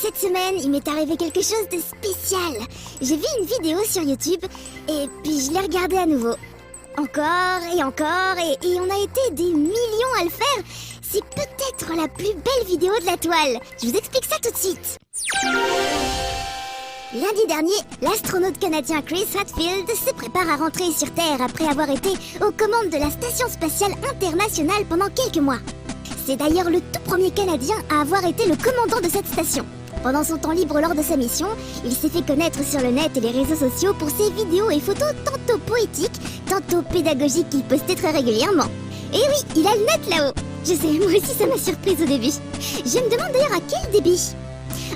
Cette semaine, il m'est arrivé quelque chose de spécial. J'ai vu une vidéo sur YouTube et puis je l'ai regardée à nouveau. Encore et encore et on a été des millions à le faire. C'est peut-être la plus belle vidéo de la toile. Je vous explique ça tout de suite. Lundi dernier, l'astronaute canadien Chris Hadfield se prépare à rentrer sur Terre après avoir été aux commandes de la Station Spatiale Internationale pendant quelques mois. C'est d'ailleurs le tout premier Canadien à avoir été le commandant de cette station. Pendant son temps libre lors de sa mission, il s'est fait connaître sur le net et les réseaux sociaux pour ses vidéos et photos tantôt poétiques, tantôt pédagogiques qu'il postait très régulièrement. Et oui, il a le net là-haut. Je sais, moi aussi ça m'a surprise au début. Je me demande d'ailleurs à quel débit.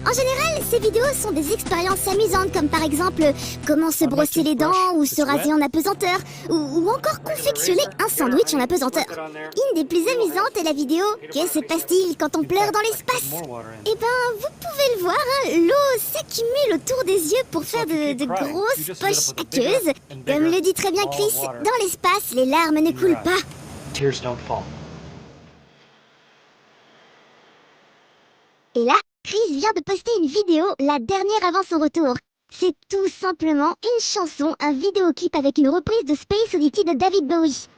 En général, ces vidéos sont des expériences amusantes comme par exemple comment se brosser les dents ou se raser en apesanteur ou encore confectionner un sandwich en apesanteur. Une des plus amusantes est la vidéo « Que se passe-t-il quand on pleure dans l'espace ?» Eh ben, vous pouvez le voir, hein, l'eau s'accumule autour des yeux pour faire de grosses poches aqueuses. Comme le dit très bien Chris, dans l'espace, les larmes ne coulent pas. Et là, Chris vient de poster une vidéo, la dernière avant son retour. C'est tout simplement une chanson, un vidéoclip avec une reprise de Space Oddity de David Bowie.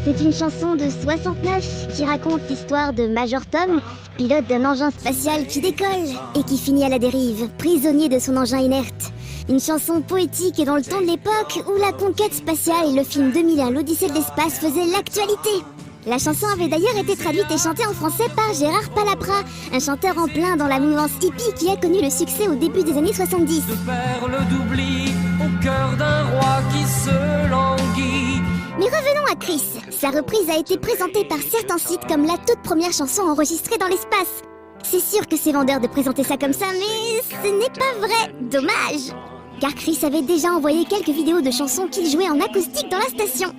C'est une chanson de 69 qui raconte l'histoire de Major Tom, pilote d'un engin spatial qui décolle et qui finit à la dérive, prisonnier de son engin inerte. Une chanson poétique et dans le ton de l'époque où la conquête spatiale et le film 2001 l'Odyssée de l'espace faisaient l'actualité. La chanson avait d'ailleurs été traduite et chantée en français par Gérard Palapra, un chanteur en plein dans la mouvance hippie qui a connu le succès au début des années 70. De perles d'oubli au cœur d'un roi qui se languit. Mais revenons à Chris. Sa reprise a été présentée par certains sites comme la toute première chanson enregistrée dans l'espace. C'est sûr que c'est vendeur de présenter ça comme ça, mais ce n'est pas vrai. Dommage. Car Chris avait déjà envoyé quelques vidéos de chansons qu'il jouait en acoustique dans la station.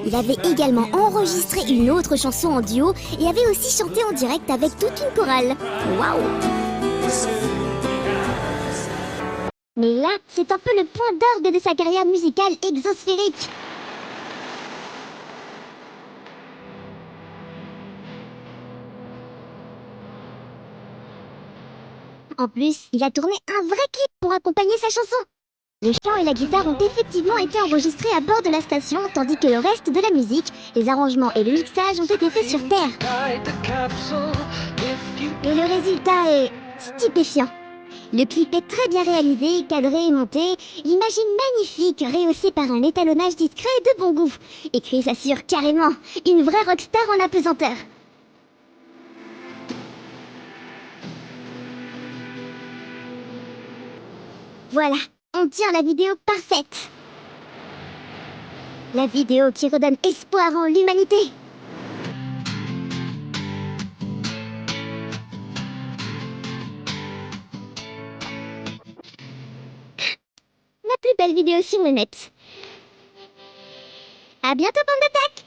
Il avait également enregistré une autre chanson en duo et avait aussi chanté en direct avec toute une chorale. Waouh! Mais là, c'est un peu le point d'orgue de sa carrière musicale exosphérique. En plus, il a tourné un vrai clip pour accompagner sa chanson. Le chant et la guitare ont effectivement été enregistrés à bord de la station, tandis que le reste de la musique, les arrangements et le mixage ont été faits sur Terre. Et le résultat est stupéfiant. Le clip est très bien réalisé, cadré et monté, l'image est magnifique, rehaussée par un étalonnage discret et de bon goût. Et Chris assure carrément une vraie rockstar en apesanteur. Voilà, on tient la vidéo parfaite. La vidéo qui redonne espoir en l'humanité. La plus belle vidéo sur le net. À bientôt, bande d'attaque!